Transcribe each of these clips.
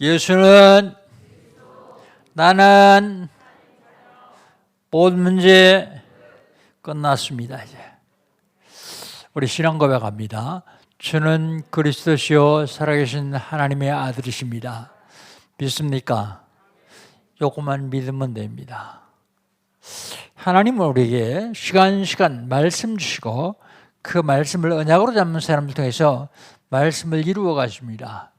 예수는 나는 모든 문제 끝났습니다. 이제 우리 신앙 고백합니다. 주는 그리스도시요 살아계신 하나님의 아들이십니다. 믿습니까? 요것만 믿으면 됩니다. 하나님은 우리에게 시간 말씀 주시고 그 말씀을 언약으로 잡는 사람을 통해서 말씀을 이루어 가십니다.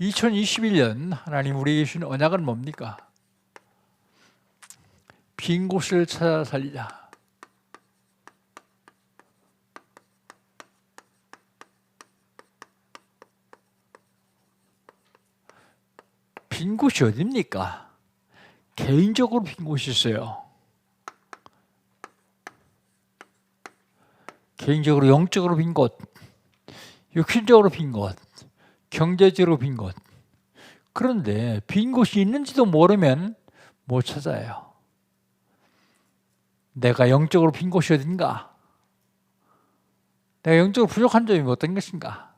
2021년 하나님 우리에게 주신 언약은 뭡니까? 빈 곳을 찾아 살리자. 빈 곳이 어딥니까? 개인적으로 빈 곳이 있어요. 개인적으로 영적으로 빈 곳, 육신적으로 빈 곳, 경제적으로 빈 곳. 그런데 빈 곳이 있는지도 모르면 못 찾아요. 내가 영적으로 빈 곳이 어딘가? 내가 영적으로 부족한 점이 어떤 것인가?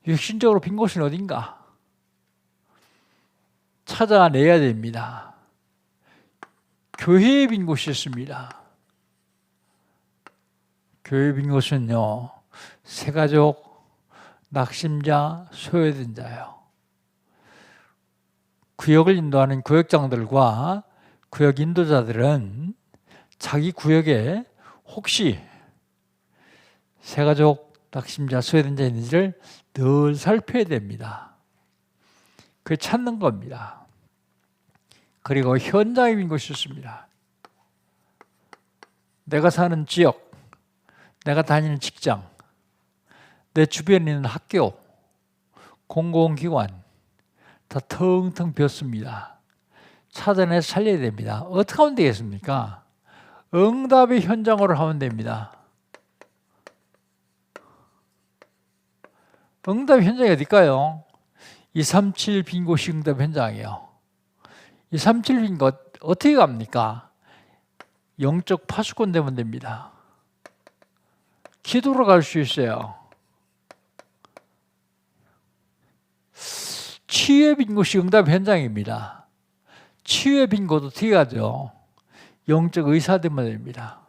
육신적으로 빈 곳은 어딘가? 찾아내야 됩니다. 교회에 빈 곳이 있습니다. 교회에 빈 곳은요, 새가족, 낙심자, 소외된 자요. 구역을 인도하는 구역장들과 구역 인도자들은 자기 구역에 혹시 새가족, 낙심자, 소외된 자 있는지를 늘 살펴야 됩니다. 그게 찾는 겁니다. 그리고 현장에 빈 곳이 있습니다. 내가 사는 지역, 내가 다니는 직장, 내 주변에 있는 학교, 공공기관 다 텅텅 비었습니다. 찾아내서 살려야 됩니다. 어떻게 하면 되겠습니까? 응답의 현장으로 하면 됩니다. 응답의 현장이 어딜까요? 237 빈 곳이 응답 현장이에요. 237 빈 곳 어떻게 갑니까? 영적 파수꾼 되면 됩니다. 기도로 갈 수 있어요. 치유의 빈 곳이 응답 현장입니다. 치유의 빈 곳도 어떻게 가죠? 영적 의사 되면 됩니다.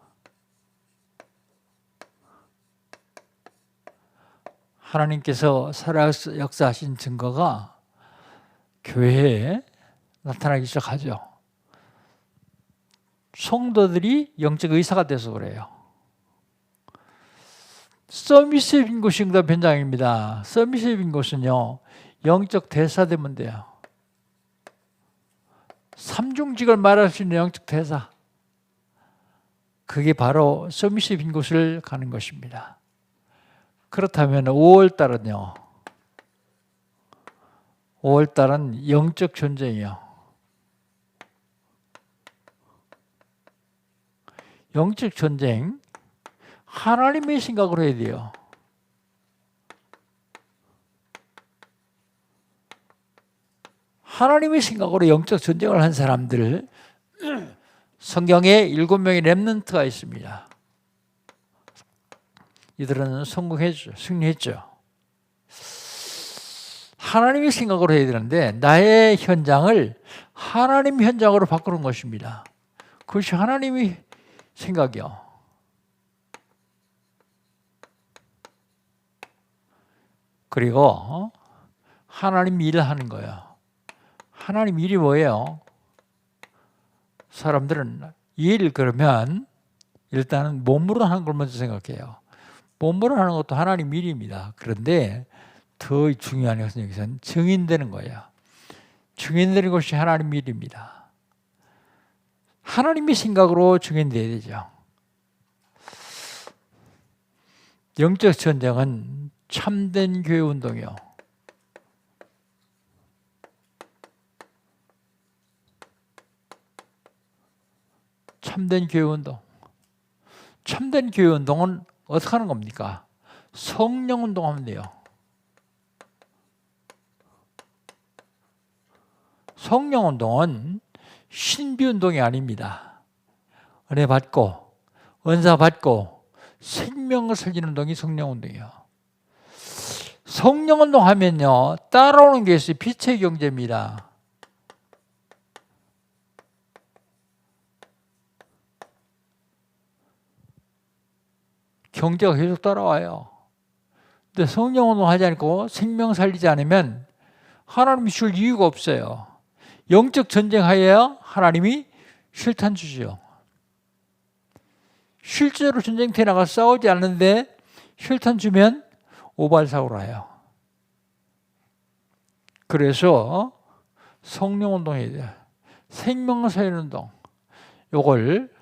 하나님께서 살아 역사하신 증거가 교회에 나타나기 시작하죠. 성도들이 영적 의사가 돼서 그래요. 서밋의 빈 곳이 응답 현장입니다. 서밋의 빈 곳은요, 영적 대사 되면 돼요. 삼중직을 말할 수 있는 영적 대사. 그게 바로 서밋의 빈 곳을 가는 것입니다. 그렇다면 5월달은요. 5월달은 영적 전쟁이요. 영적 전쟁, 하나님의 생각으로 해야 돼요. 하나님의 생각으로 영적 전쟁을 한 사람들, 성경에 7명의 렘넌트가 있습니다. 이들은 성공했죠. 승리했죠. 하나님의 생각으로 해야 되는데 나의 현장을 하나님 현장으로 바꾸는 것입니다. 그것이 하나님의 생각이요. 그리고 하나님 일을 하는 거예요. 하나님 일이 뭐예요? 사람들은 일 그러면 일단은 몸으로 하는 걸 먼저 생각해요. 몸으로 하는 것도 하나님 일입니다. 그런데 더 중요한 것은 여기서는 증인되는 거예요. 증인되는 것이 하나님 일입니다. 하나님의 생각으로 증인돼야 되죠. 영적 전쟁은 참된 교회 운동이요. 참된 교회 운동. 참된 교회 운동은 어떻게 하는 겁니까? 성령 운동하면 돼요. 성령 운동은 신비 운동이 아닙니다. 은혜 받고 은사 받고 생명을 살리는 운동이 성령 운동이에요. 성령운동 하면요, 따라오는 게 있어요. 빛의 경제입니다. 경제가 계속 따라와요. 근데 성령운동 하지 않고 생명 살리지 않으면 하나님이 줄 이유가 없어요. 영적 전쟁 하에야 하나님이 실탄 주죠. 실제로 전쟁터에 나가 싸우지 않는데 실탄 주면 오발사고를 해요. 그래서 성령운동에 대해 생명사회운동, 이걸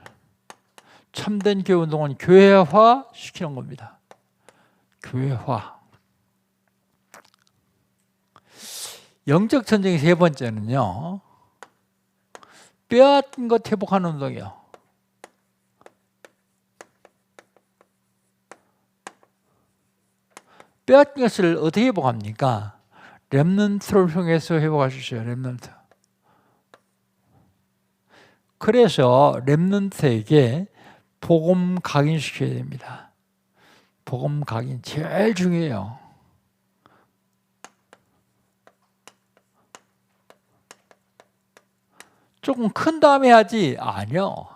참된 교회운동은 교회화 시키는 겁니다. 교회화. 영적 전쟁의 세 번째는요, 빼앗긴 것 회복하는 운동이요. 빼앗긴 것을 어떻게 회복합니까? 렘넌트를 통해서 회복할 수 있어요. 렘넌트. 그래서 렘넌트에게 복음 각인시켜야 됩니다. 복음 각인 제일 중요해요. 조금 큰 다음에 하지. 아니요.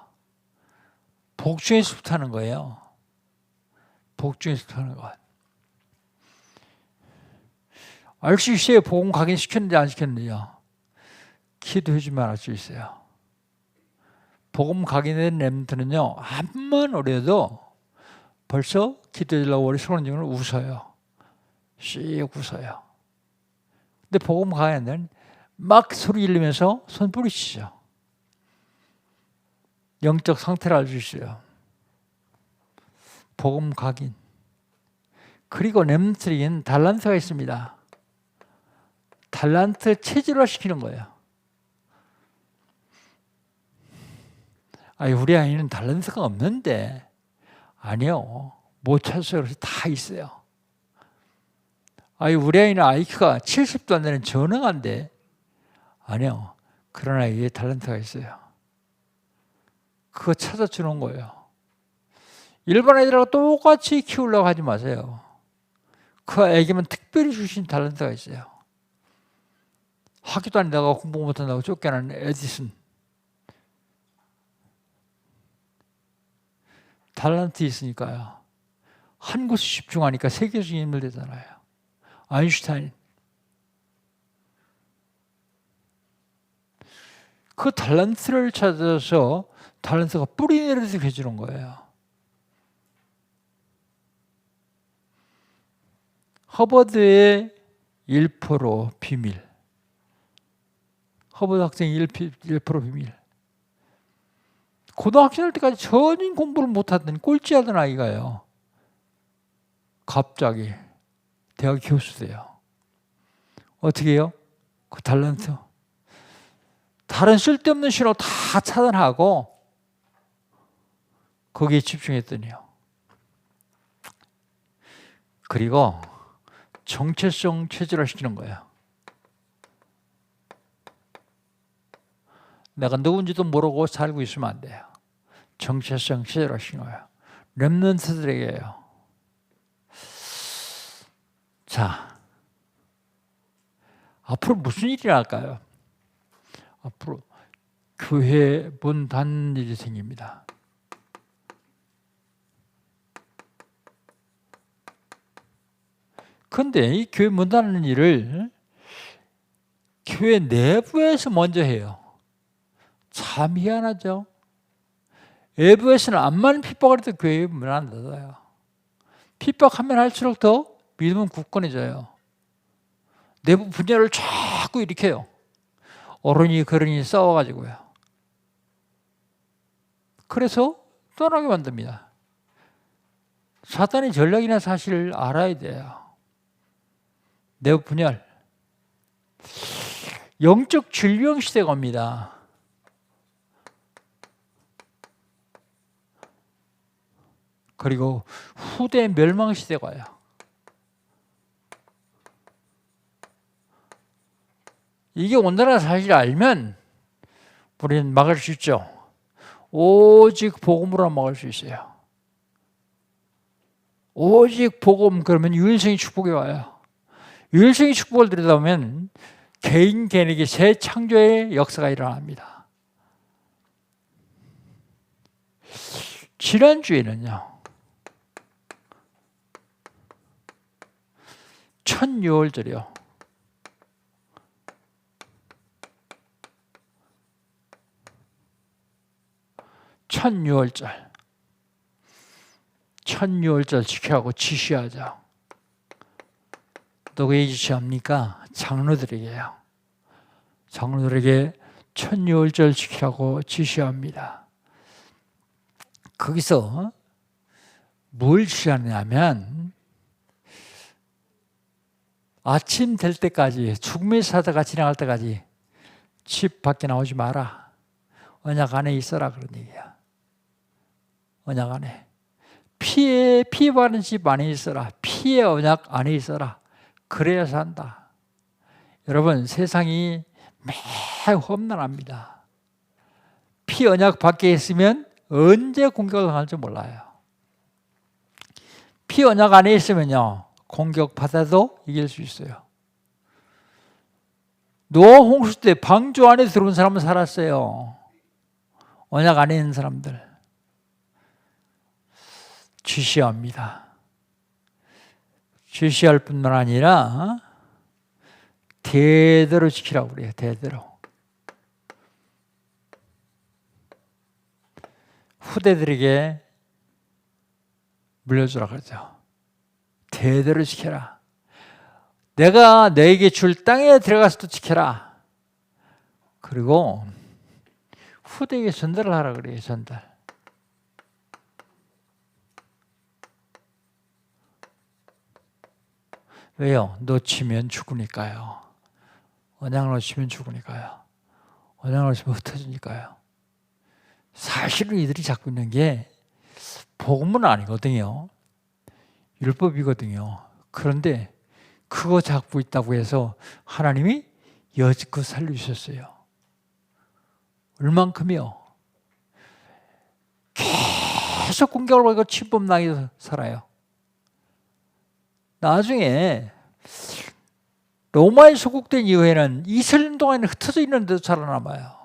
복중에서부터 하는 거예요. 복중에서부터 하는 거. 알 수 있어요. 복음 각인시켰는지 안 시켰는지요. 기도해 주면 알 수 있어요. 복음 각인된 렘넌트는요, 암만 어려도 벌써 기도해주려고 우리 손원증을 웃어요. 씩 웃어요. 근데 복음 각인은 막 소리 지르면서 손 뿌리치죠. 영적 상태를 알 수 있어요. 복음 각인. 그리고 렘넌트에게는 달란트가 있습니다. 달란트 체질화 시키는 거예요. 아니, 우리 아이는 달란트가 없는데. 아니요. 못 찾아서 그래서 다 있어요. 아니, 우리 아이는 IQ가 70도 안 되는 전능한데. 아니요. 그런 아이에 달란트가 있어요. 그거 찾아주는 거예요. 일반 아이들하고 똑같이 키우려고 하지 마세요. 그 아이에게만 특별히 주신 달란트가 있어요. 학교도 다니다가 공부 못한다고 쫓겨나는 에디슨. 달란트 있으니까요. 한 곳에 집중하니까 세계에서 인물되잖아요. 아인슈타인. 그 달란트를 찾아서 달란트가 뿌리 내리듯이 해주는 거예요. 허버드의 1% 비밀. 허버드 학생 1% 비밀. 고등학생 할 때까지 전혀 공부를 못하던 꼴찌하던 아이가요. 갑자기 대학 교수 돼요. 어떻게 해요? 그 달란트. 다른 쓸데없는 신호 다 차단하고 거기에 집중했더니요. 그리고 정체성 체질화시키는 거예요. 내가 누군지도 모르고 살고 있으면 안 돼요. 정체성 체질화시키는 거예요. 렘넌트들에게요. 자, 앞으로 무슨 일이 날까요? 앞으로 교회 문 닫는 일이 생깁니다. 그런데 이 교회 문 닫는 일을 교회 내부에서 먼저 해요. 참 희한하죠. 외부에서는 암만 핍박을 해도 교회 문 안 닫아요. 핍박하면 할수록 더 믿음은 굳건해져요. 내부 분열을 자꾸 일으켜요. 어른이 그러니 싸워가지고요. 그래서 떠나게 만듭니다. 사탄의 전략이나 사실을 알아야 돼요. 내부 분열. 영적 질병 시대가 옵니다. 그리고 후대 멸망 시대가 와요. 이게 온다는 사실을 알면 우리는 막을 수 있죠. 오직 복음으로 막을 수 있어요. 오직 복음, 그러면 유일성의 축복이 와요. 유일성의 축복을 들여다보면 개인에게 새 창조의 역사가 일어납니다. 지난주에는요, 첫 유월절이요. 첫 유월절 지켜하고 지시하죠. 누구에게 지시합니까? 장로들에게요. 장로들에게 첫 유월절 지키라고 지시합니다. 거기서 뭘 지시하냐면 아침 될 때까지, 죽음의 사자가 지나갈 때까지 집 밖에 나오지 마라. 언약 안에 있어라, 그런 얘기야. 언약 안에. 피해 받은 집 안에 있어라. 피해 언약 안에 있어라. 그래야 산다. 여러분, 세상이 매우 험난합니다. 피 언약 밖에 있으면 언제 공격을 당할지 몰라요. 피 언약 안에 있으면요, 공격받아도 이길 수 있어요. 노아 홍수 때 방주 안에 들어온 사람은 살았어요. 언약 안에 있는 사람들. 지시합니다. 지시할 뿐만 아니라 대대로 지키라고 그래요. 대대로. 후대들에게 물려주라 그러죠. 대대로 지켜라. 내가 너에게 줄 땅에 들어가서도 지켜라. 그리고 후대에게 전달을 하라 그래요. 전달. 왜요? 놓치면 죽으니까요. 언약을 놓치면 죽으니까요. 언약을 놓치면 흩어지니까요. 사실은 이들이 잡고 있는 게 복음은 아니거든요. 율법이거든요. 그런데 그거 잡고 있다고 해서 하나님이 여지껏 살려주셨어요. 얼만큼이요? 계속 공격을 받고 침범당해서 살아요. 나중에 로마에 소국된 이후에는 2000년 동안 흩어져 있는데도 살아남아요.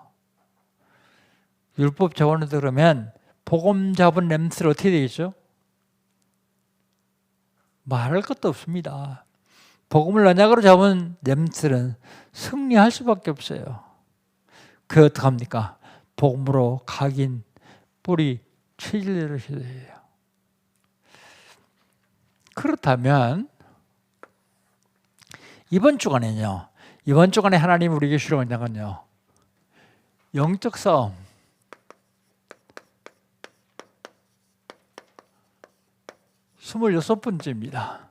율법 자원을 들으면 복음 잡은 렘스를 어떻게 되겠죠? 말할 것도 없습니다. 복음을 언약으로 잡은 렘스는 승리할 수밖에 없어요. 그 어떻게 합니까? 복음으로 각인, 뿌리, 체질대로 해야 해요. 그렇다면 이번 주간에 하나님 우리에게 주신 언약은요, 영적 싸움, 스물여섯 번째입니다.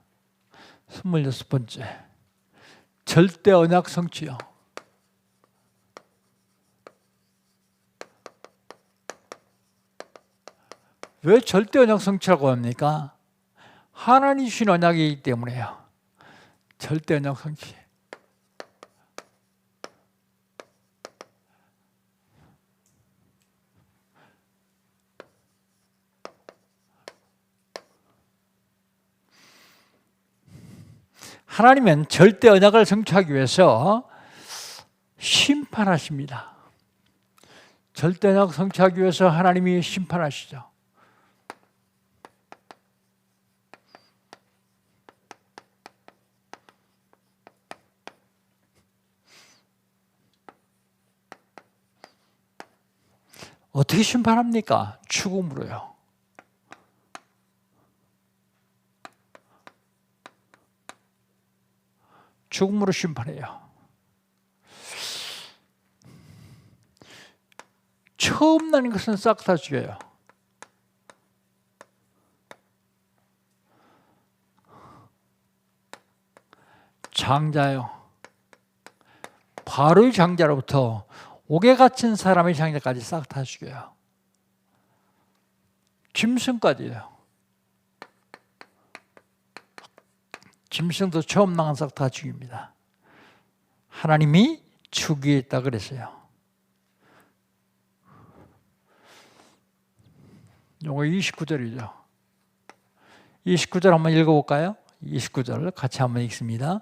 26번째. 절대 언약 성취요. 왜 절대 언약 성취라고 합니까? 하나님 주신 언약이기 때문에요. 절대 언약 성취. 하나님은 절대 언약을 성취하기 위해서 심판하십니다. 절대 언약 성취하기 위해서 하나님이 심판하시죠. 어떻게 심판합니까? 죽음으로요. 죽음으로 심판해요. 처음 나는 것은 싹 다 죽여요. 장자요. 바로의 장자로부터 옥에 갇힌 사람의 장자까지 싹 다 죽여요. 짐승까지요. 짐승도 처음 나간 싹 다 죽입니다. 하나님이 죽이겠다 그랬어요. 요거 29절이죠. 29절 한번 읽어볼까요? 29절 같이 한번 읽습니다.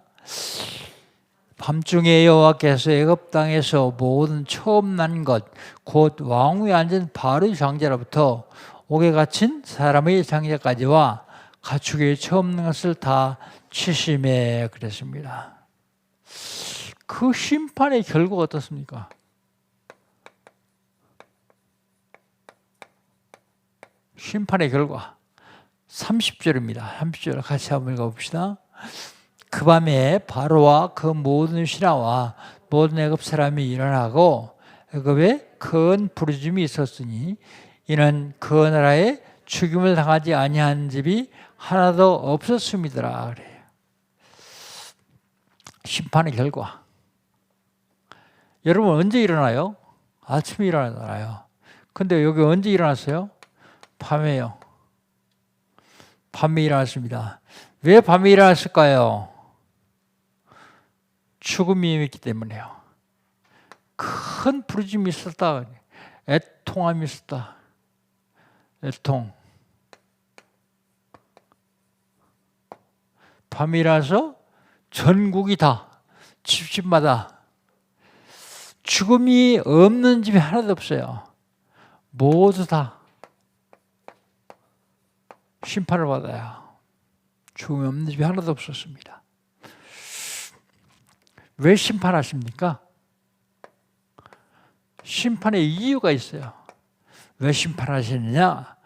밤중에 여호와께서 애굽 땅에서 모든 처음 난 것 곧 왕위에 앉은 바로의 장자로부터 옥에 갇힌 사람의 장자까지와 가축의 처음 난 것을 다 치심에 그랬습니다. 그 심판의 결과가 어떻습니까? 심판의 결과 30절입니다. 30절 같이 한번 읽어봅시다. 그 밤에 바로와 그 모든 신하와 모든 애굽 사람이 일어나고 애굽에 큰 부르짖음이 있었으니 이는 그 나라에 죽임을 당하지 아니한 집이 하나도 없었음이더라. 그래요. 심판의 결과. 여러분 언제 일어나요? 아침에 일어나잖아요. 근데 여기 언제 일어났어요? 밤에요. 밤에 일어났습니다. 왜 밤에 일어났을까요? 죽음이 있기 때문에요. 큰 부르짐이 있었다. 애통함이 있었다. 애통. 밤에 일어나서 전국이 다 집집마다 죽음이 없는 집이 하나도 없어요. 모두 다 심판을 받아요. 죽음이 없는 집이 하나도 없었습니다. 왜 심판하십니까? 심판의 이유가 있어요. 왜 심판하시느냐?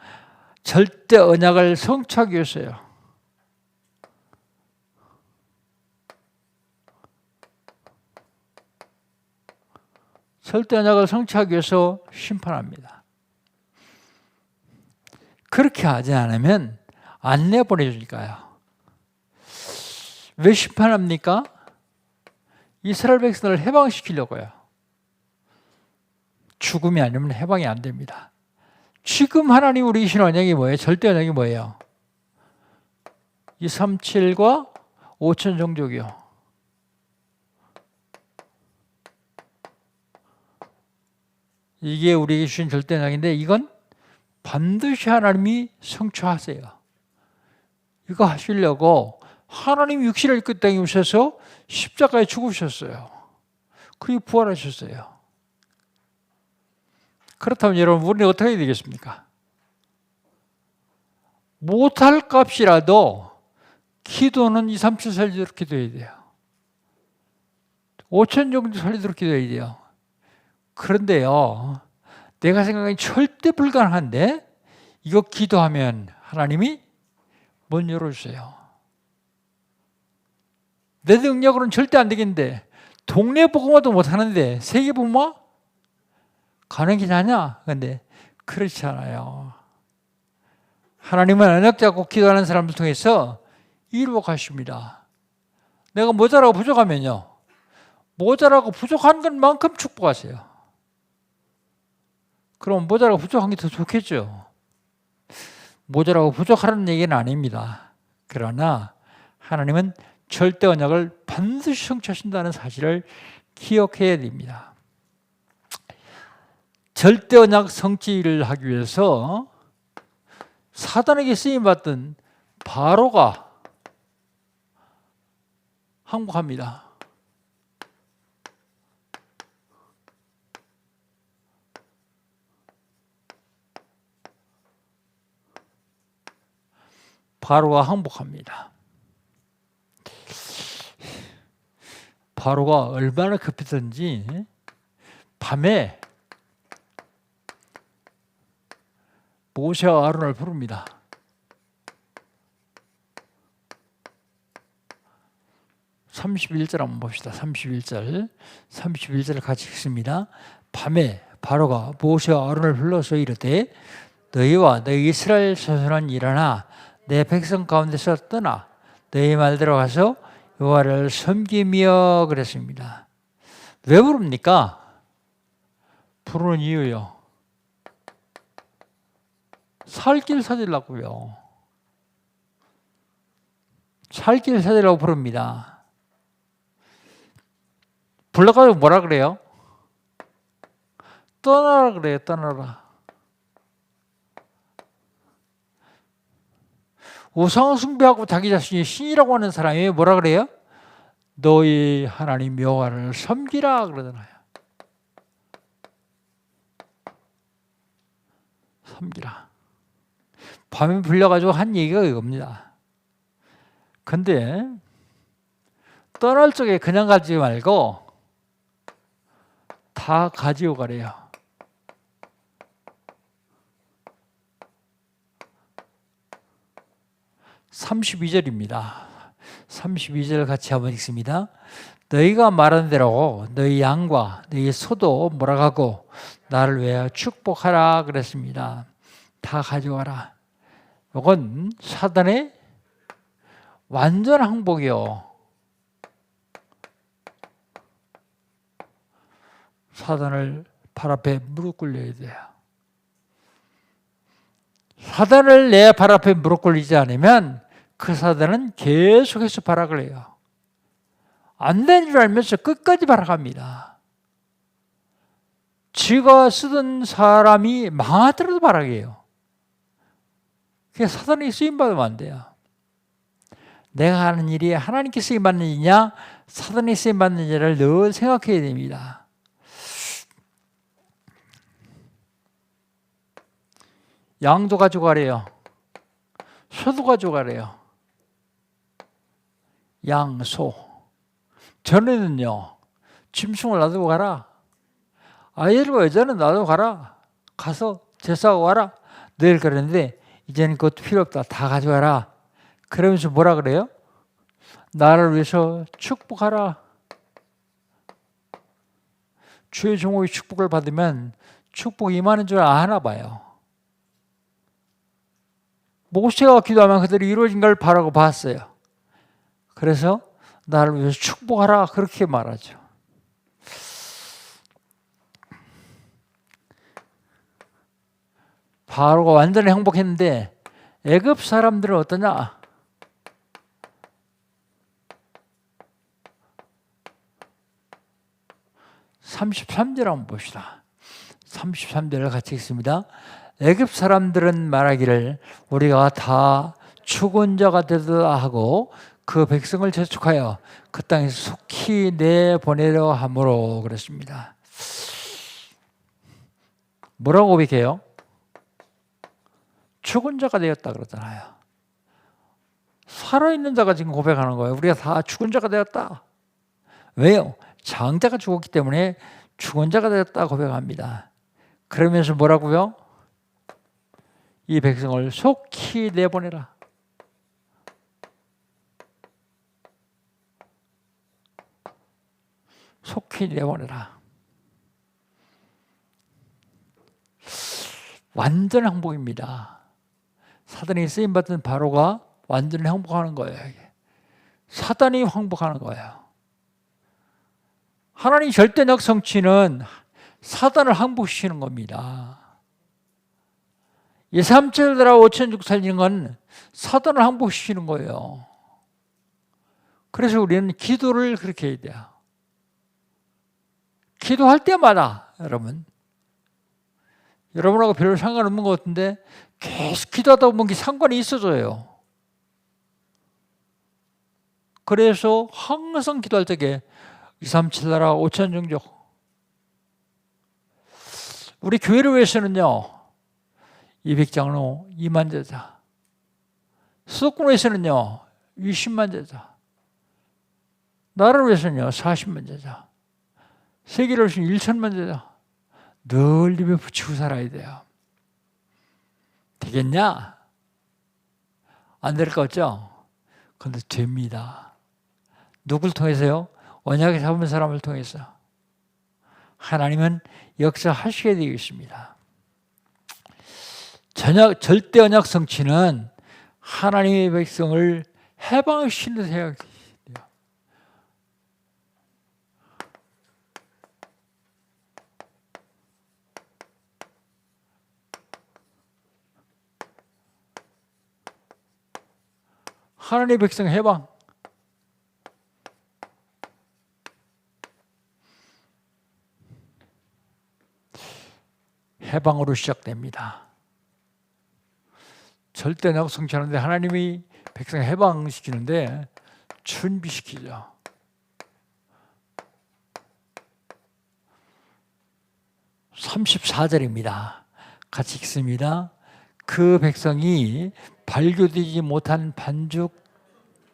절대 언약을 성취하기 위해서요. 절대 언약을 성취하기 위해서 심판합니다. 그렇게 하지 않으면 안 내보내주니까요. 왜 심판합니까? 이스라엘 백성을 해방시키려고요. 죽음이 아니면 해방이 안 됩니다. 지금 하나님 우리 주신 언약이 뭐예요? 절대 언약이 뭐예요? 237과 5천 종족이요. 이게 우리에게 주신 절대 언약인데 이건 반드시 하나님이 성취하세요. 이거 하시려고 하나님 육신을 입고 땅에 오셔서 십자가에 죽으셨어요. 그리고 부활하셨어요. 그렇다면 여러분 우리는 어떻게 해야 되겠습니까? 못할 값이라도 기도는 2, 3, 7 살리도록 기도해야 돼요. 5천 정도 살리도록 기도해야 돼요. 그런데요, 내가 생각하기엔 절대 불가능한데 이거 기도하면 하나님이 문 열어주세요. 내 능력으로는 절대 안 되겠는데 동네 복음화도 못하는데 세계 복음화? 가능하냐? 근데 그렇지 않아요. 하나님은 언약 잡고 기도하는 사람들 통해서 이루어 가십니다. 내가 모자라고 부족하면요. 모자라고 부족한 것만큼 축복하세요. 그럼 모자라고 부족한 게 더 좋겠죠. 모자라고 부족하라는 얘기는 아닙니다. 그러나 하나님은 절대 언약을 반드시 성취하신다는 사실을 기억해야 됩니다. 절대 언약 성취를 하기 위해서 사단에게 쓰임받던 바로가 항복합니다. 바로가 항복합니다. 바로가 얼마나 급했던지 밤에 모세와 아론을 부릅니다. (31절) 한번 봅시다. 31절 같이 읽습니다. 밤에 바로가 모세와 아론을 불러서 이르되 너희와 너희 이스라엘 자손은 일어나 내 백성 가운데서 떠나 너희 말대로 가서 여호와를 섬기며 그랬습니다. 왜 부릅니까? 부르는 이유요. 살 길 찾으려고요. 살 길 찾으려고 부릅니다. 불러가지고 뭐라 그래요? 떠나라 그래요. 떠나라. 우상 숭배하고 자기 자신이 신이라고 하는 사람이 뭐라 그래요? 너희 하나님 여호와를 섬기라 그러잖아요. 섬기라. 밤에 불려가지고 한 얘기가 이겁니다. 근데 떠날 적에 그냥 가지 말고 다 가지고 가래요. 32절입니다. 32절 같이 한번 읽습니다. 너희가 말한 대로 너희 양과 너희 소도 몰아가고 나를 위하여 축복하라 그랬습니다. 다 가져가라. 이건 사단의 완전 항복이요. 사단을 발 앞에 무릎 꿇려야 돼요. 사단을 내 발 앞에 무릎 꿇리지 않으면 그 사단은 계속해서 발악을 해요. 안 되는 줄 알면서 끝까지 발악합니다. 지가 쓰던 사람이 망하더라도 발악해요. 그게 사단이 쓰임받으면 안 돼요. 내가 하는 일이 하나님께 쓰임받는 일이냐 사단이 쓰임받는 일을 늘 생각해야 됩니다. 양도 가져가래요. 소도 가져가래요. 양, 소. 전에는요, 짐승을 놔두고 가라. 아이들과 여자는 놔두고 가라. 가서 제사하고 와라. 늘 그랬는데, 이제는 그것도 필요 없다. 다 가져가라. 그러면서 뭐라 그래요? 나를 위해서 축복하라. 주의 종의 축복을 받으면 축복이 임하는 줄 아나 봐요. 모세가 기도하면 그대로 이루어진 걸 바라고 봤어요. 그래서 나를 위해서 축복하라 그렇게 말하죠. 바로가 완전히 행복했는데 애굽 사람들은 어떠냐? (33절) 한번 봅시다. 33절을 같이 읽습니다. 애굽 사람들은 말하기를 우리가 다 죽은 자가 되다 하고 그 백성을 재촉하여 그 땅에서 속히 내보내려 함으로 그랬습니다. 뭐라고 고백해요? 죽은 자가 되었다 그러잖아요. 살아있는 자가 지금 고백하는 거예요. 우리가 다 죽은 자가 되었다. 왜요? 장자가 죽었기 때문에 죽은 자가 되었다 고백합니다. 그러면서 뭐라고요? 이 백성을 속히 내보내라. 속히 내보내라. 완전 행복입니다. 사단이 쓰임받은 바로가 완전히 행복하는 거예요. 사단이 행복하는 거예요. 하나님 절대적 성취는 사단을 항복시키는 겁니다. 3천들하고 5천족 살리는 건 사단을 항복시키는 거예요. 그래서 우리는 기도를 그렇게 해야 돼요. 기도할 때마다 여러분하고 별로 상관없는 것 같은데 계속 기도하다 보면 상관이 있어져요. 그래서 항상 기도할 적에 2, 3, 7 나라 5천 종족. 우리 교회를 위해서는요 200장로 2만 제자, 수도권에서는요 20만 제자, 나라를 위해서는요 40만 제자, 세계를 위해서는 1천만 제자 늘 입에 붙이고 살아야 돼요. 되겠냐? 안 될 것 같죠? 그런데 됩니다. 누굴 통해서요? 언약을 잡은 사람을 통해서. 하나님은 역사하시게 되어 있습니다. 절대 언약 성취는 하나님의 백성을 해방시키는 생각이 돼요. 하나님의 백성 해방. 해방으로 시작됩니다. 절대 언약 성취하는데 하나님이 백성 해방시키는데 준비시키죠. 34절입니다. 같이 읽습니다. 그 백성이 발교되지 못한 반죽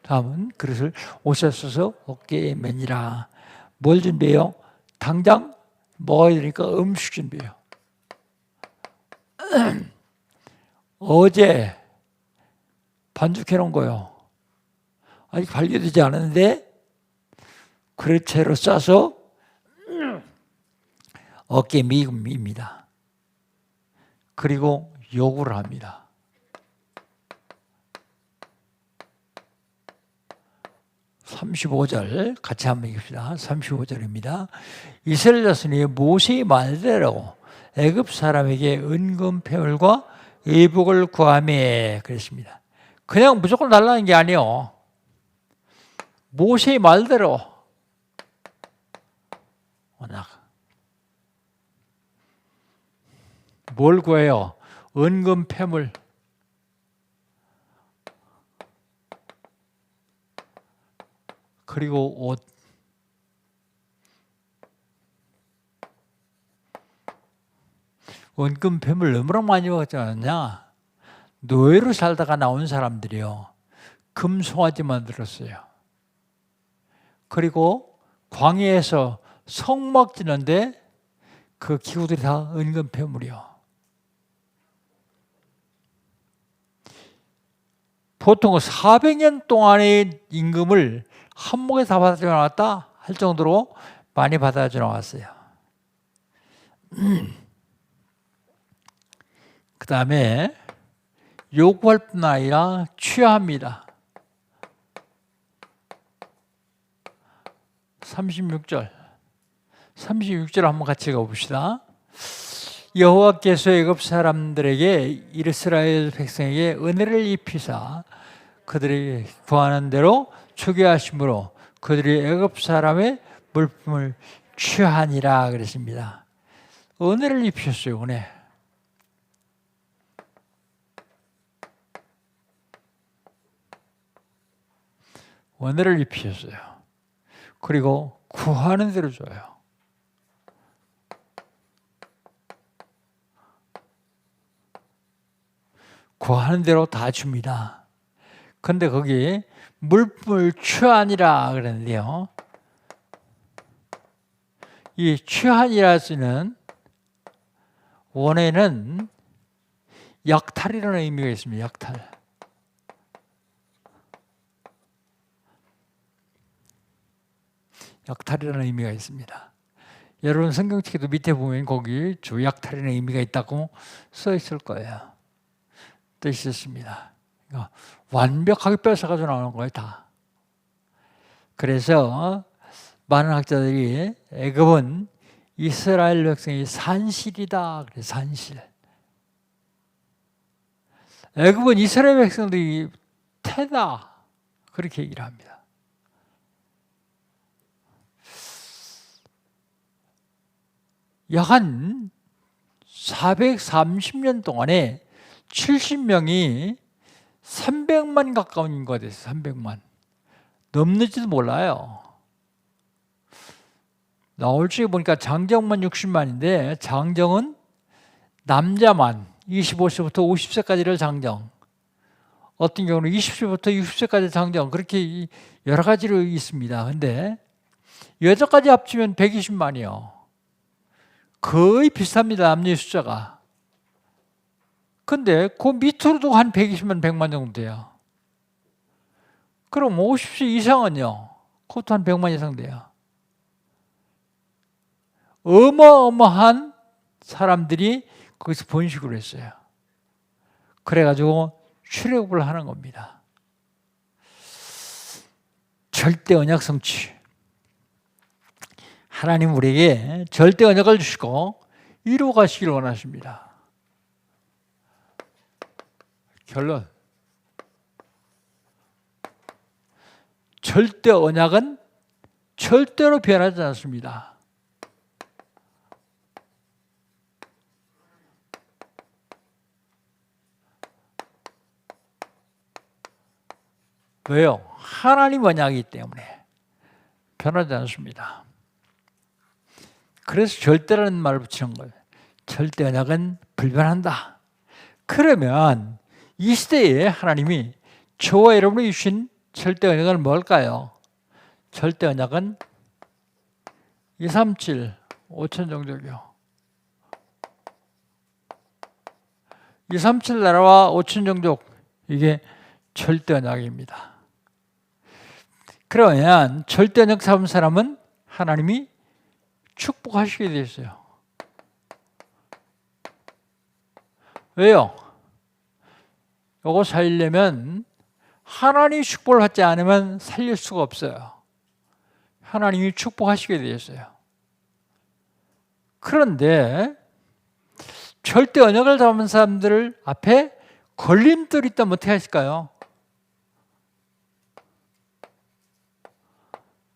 다음은 그릇을 옷에 써서 어깨에 매니라. 뭘 준비해요? 당장 먹어야 되니까 음식 준비해요. 어제 반죽해 놓은 거요. 아직 발교되지 않았는데 그릇채로 싸서 어깨에 미입니다. 그리고 요구를 합니다. (35절) 같이 한번 읽읍시다. 35절입니다. 이스라엘 자손이 모세의 말대로 애굽 사람에게 은금 패물과 의복을 구하매 그랬습니다. 그냥 무조건 달라는 게 아니에요. 모세의 말대로 뭘 구해요? 은금 패물. 그리고 옷. 은금 패물 너무나 많이 먹지 않았냐? 노예로 살다가 나온 사람들이요. 금송아지 만들었어요. 그리고 광야에서 성막 지는데 그 기구들이 다 은금 패물이요. 보통 400년 동안의 임금을 한 목에 다 받아줘 나왔다 할 정도로 많이 받아줘 나왔어요. 그 다음에 요구할 뿐 아니라 취합니다. 36절 한번 같이 가봅시다. 여호와께서 애굽 사람들에게 이스라엘 백성에게 은혜를 입히사 그들이 구하는 대로 주게 하심으로 그들이 애굽 사람의 물품을 취하니라 그랬습니다. 은혜를 입히셨어요. 은혜. 은혜를 입히셨어요. 그리고 구하는 대로 줘요. 구하는 대로 다 줍니다. 근데 거기 물품을 취하니라 그랬는데요. 이 취하니라 쓰는 원에는 약탈이라는 의미가 있습니다. 약탈. 약탈이라는 의미가 있습니다. 여러분 성경책에도 밑에 보면 거기 주약탈이라는 의미가 있다고 써 있을 거예요. 뜻이 있습니다. 그러니까 완벽하게 뺏어가지고 나오는 거예요, 다. 그래서 많은 학자들이 애굽은 이스라엘 백성이 산실이다. 그래, 산실. 애굽은 이스라엘 백성들이 태다. 그렇게 얘기를 합니다. 약 한 430년 동안에 70명이 300만 가까운 인구가 됐어요. 300만. 넘는지도 몰라요. 나올 적에 보니까 장정만 60만인데 장정은 남자만 25세부터 50세까지를 장정. 어떤 경우는 20세부터 60세까지 장정. 그렇게 여러 가지로 있습니다. 근데 여자까지 합치면 120만이요. 거의 비슷합니다. 남녀의 숫자가. 근데 그 밑으로도 한 120만, 100만 정도 돼요. 그럼 50세 이상은요. 그것도 한 100만 이상 돼요. 어마어마한 사람들이 거기서 번식을 했어요. 그래가지고 출애굽을 하는 겁니다. 절대 언약 성취. 하나님 우리에게 절대 언약을 주시고 이루어 가시길 원하십니다. 결론. 절대 언약은 절대로 변하지 않습니다. 왜요? 하나님 언약이기 때문에 변하지 않습니다. 그래서 절대라는 말을 붙이는 거예요. 절대 언약은 불변한다. 그러면 이 시대에 하나님이 저와 여러분이 주신 절대 언약은 뭘까요? 절대 언약은 237 5천 종족이요. 237 나라와 5천 종족, 이게 절대 언약입니다. 그러면 절대 언약 잡은 사람은 하나님이 축복하시게 되어 있어요. 왜요? 요거 살리려면 하나님이 축복을 받지 않으면 살릴 수가 없어요. 하나님이 축복하시게 되어 있어요. 그런데 절대 언약을 잡은 사람들 앞에 걸림돌이 있다면 어떻게 하실까요?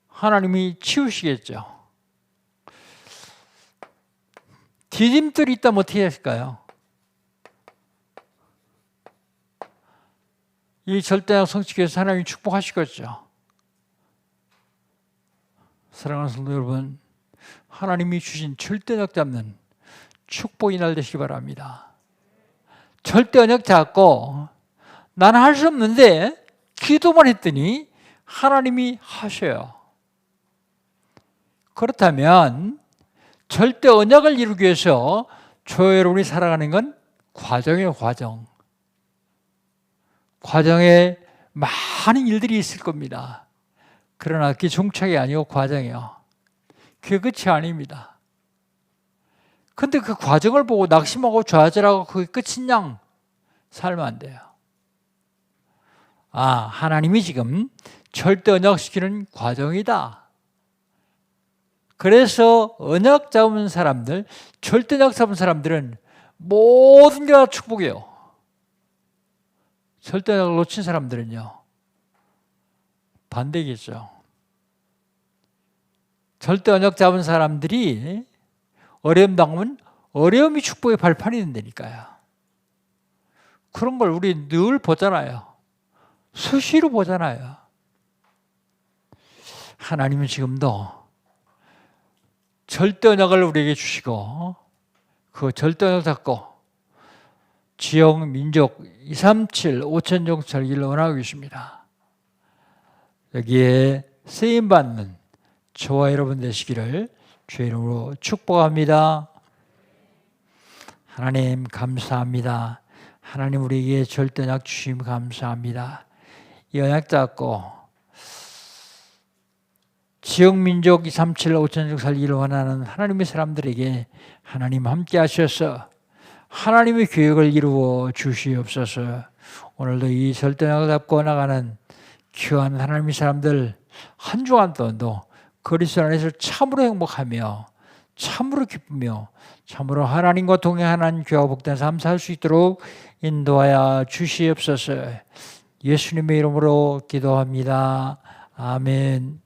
하나님이 치우시겠죠. 디딤돌이 있다면 어떻게 하실까요? 이 절대적 성취교회에서 하나님이 축복하시겠죠. 사랑하는 성도 여러분, 하나님이 주신 절대 언약 잡는 축복의 날 되시기 바랍니다. 절대 언약 잡고 나는 할 수 없는데 기도만 했더니 하나님이 하셔요. 그렇다면 절대 언약을 이루기 위해서 저와 여러분이 살아가는 건 과정이에요. 과정에 많은 일들이 있을 겁니다. 그러나 그게 종착이 아니고 과정이에요. 그게 끝이 아닙니다. 근데 그 과정을 보고 낙심하고 좌절하고 그게 끝인 양 살면 안 돼요. 하나님이 지금 절대 언약시키는 과정이다. 그래서 언약 잡은 사람들, 절대 언약 잡은 사람들은 모든 게 다 축복이에요. 절대 언약을 놓친 사람들은요, 반대겠죠. 절대 언약 잡은 사람들이 어려움 당하면 어려움이 축복의 발판이 된다니까요. 그런 걸 우리 늘 보잖아요. 수시로 보잖아요. 하나님은 지금도 절대 언약을 우리에게 주시고 그 절대 언약을 잡고 지역, 민족 237, 5천 종족 살기를 원하고 계십니다. 여기에 쓰임받는 저와 여러분 되시기를 주의 이름으로 축복합니다. 하나님 감사합니다. 하나님 우리에게 절대 언약 주심 감사합니다. 이 언약 잡고 지역 민족 237, 5천 종족 살기를 원하는 하나님의 사람들에게 하나님 함께 하셔서 하나님의 계획을 이루어 주시옵소서. 오늘도 이 절대 언약을 잡고 나가는 귀한 하나님의 사람들 한 주간 동안도 그리스도 안에서 참으로 행복하며 참으로 기쁘며 참으로 하나님과 동행하는 귀하고 복된 삶 살 수 있도록 인도하여 주시옵소서. 예수님의 이름으로 기도합니다. 아멘.